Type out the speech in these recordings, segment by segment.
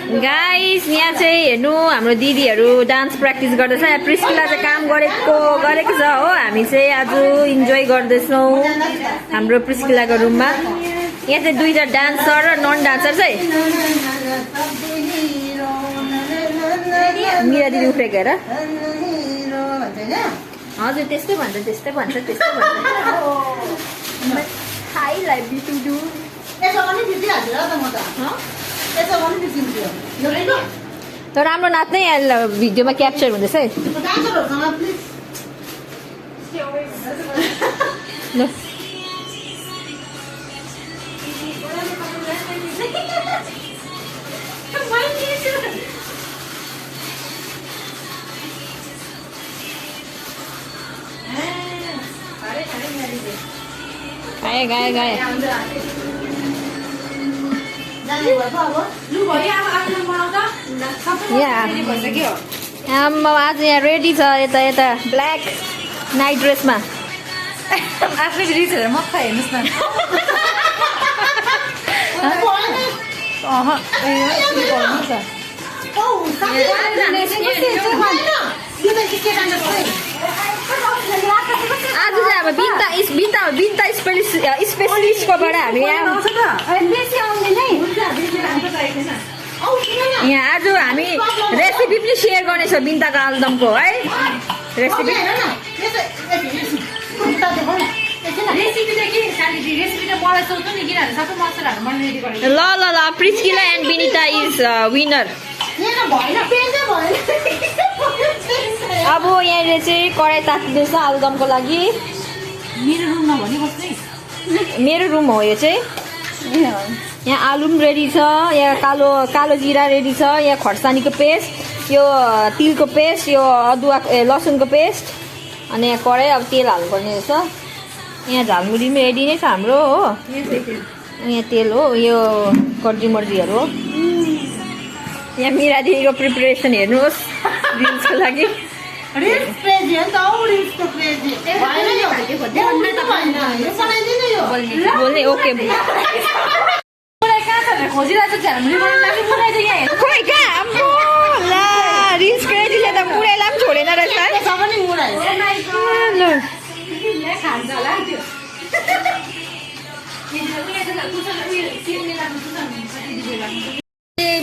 Guys यहाँ चाहिँ हेर्नु हाम्रो दिदीहरू डान्स प्र्याक्टिस गर्दैछ। प्रिस्किला चाहिँ काम गरेको छ हो। हामी चाहिँ आज इन्जोय गर्दैछौँ हाम्रो प्रिस्किलाको रुममा। यहाँ चाहिँ दुईटा डान्सर र नन डान्सर चाहिँ मिरा दिदी उफ्रेको हेर। हजुर त्यस्तै भन्छ हाई लाइफ बिटु तर राम्रो नाच्नै भिडियोमा क्याप्चर हुँदैछ है। गाए आज यहाँ रेडी छ यता ब्ल्याक नाइट ड्रेसमा। आफै रिचहरू मक्का हेर्नुहोस् न। आज चाहिँ अब बिन्ता स्पेसलिस्टकोबाट हामी यहाँ आज हामी रेसिपी पनि सेयर गर्नेछौँ बिन्ताको आलुदमको है। रेसिपी ल Priscilla and Binita is winner. अब यहाँले चाहिँ कराई तातिँदैछ आलुदमको लागि। मेरो रुम हो यो चाहिँ। यहाँ आलु पनि रेडी छ, यहाँ कालो जिरा रेडी छ, यहाँ खर्सानीको पेस्ट, यो तिलको पेस्ट, यो अदुवा लसुनको पेस्ट, अनि यहाँ कराई अब तेल हाल्नुपर्ने रहेछ। यहाँ झालमुरी पनि रेडी नै छ हाम्रो हो। यहाँ तेल हो, यो कर्जी मर्जीहरू हो। यहाँ मिरा दिदीको प्रिपरेसन हेर्नुहोस् रिल्सको लागि। बोल्ने ओके खोइ कहाँ रिल्स क्रेजीले त मुरैलाई पनि छोडेन रहेछ।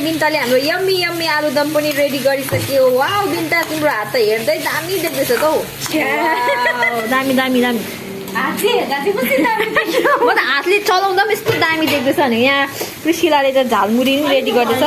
बिन्ताले हाम्रो यम्मी आलुदम पनि रेडी गरिसक्यो। वाउ बिन्ता तिम्रो हात त हेर्दै दामी देख्दैछ त हौ। दामी म त हातले चलाउँदा पनि यस्तो दामी देख्दैछ नि। यहाँ प्रिस्किलाले त झालमुरी पनि रेडी गर्दैछ।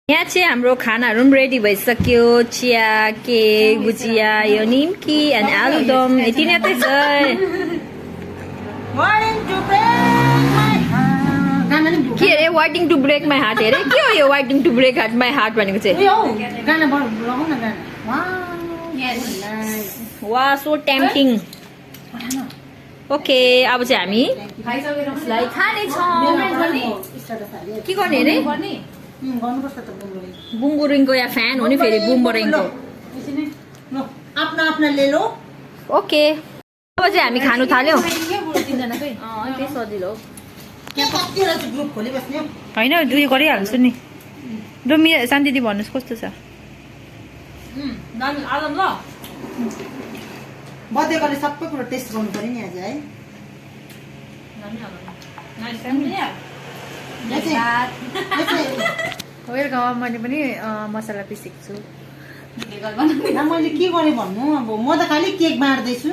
यहाँ चाहिँ हाम्रो खानाहरू पनि रेडी भइसक्यो। चिया, केक, भुजिया, यो निम्की एन्ड आलुदम यति नै त छ। के अरे waiting to break my heart अरे के हो यो waiting to break my heart भनेको चाहिँ? वा सो टेम्पटिङ। ओके अब चाहिँ हामी खानेछौँ। के गर्ने अरे? बुङ्गुरिङको या फ्यान हो नि फेरि बुमबरिङको। ओके अब चाहिँ हामी खानु थाल्यौँ। सजिलो होइन दुई गरिहाल्छु नि। र शान्ति दिदी भन्नुहोस् कस्तो छ? बर्थडे गर्ने सबै कुरो टेस्ट गर्नु पर्यो नि आज है। वेलकम मैले पनि मसला पिसेको छु मैले के गरेँ भन्नु अब म त खालि केक बाँड्दैछु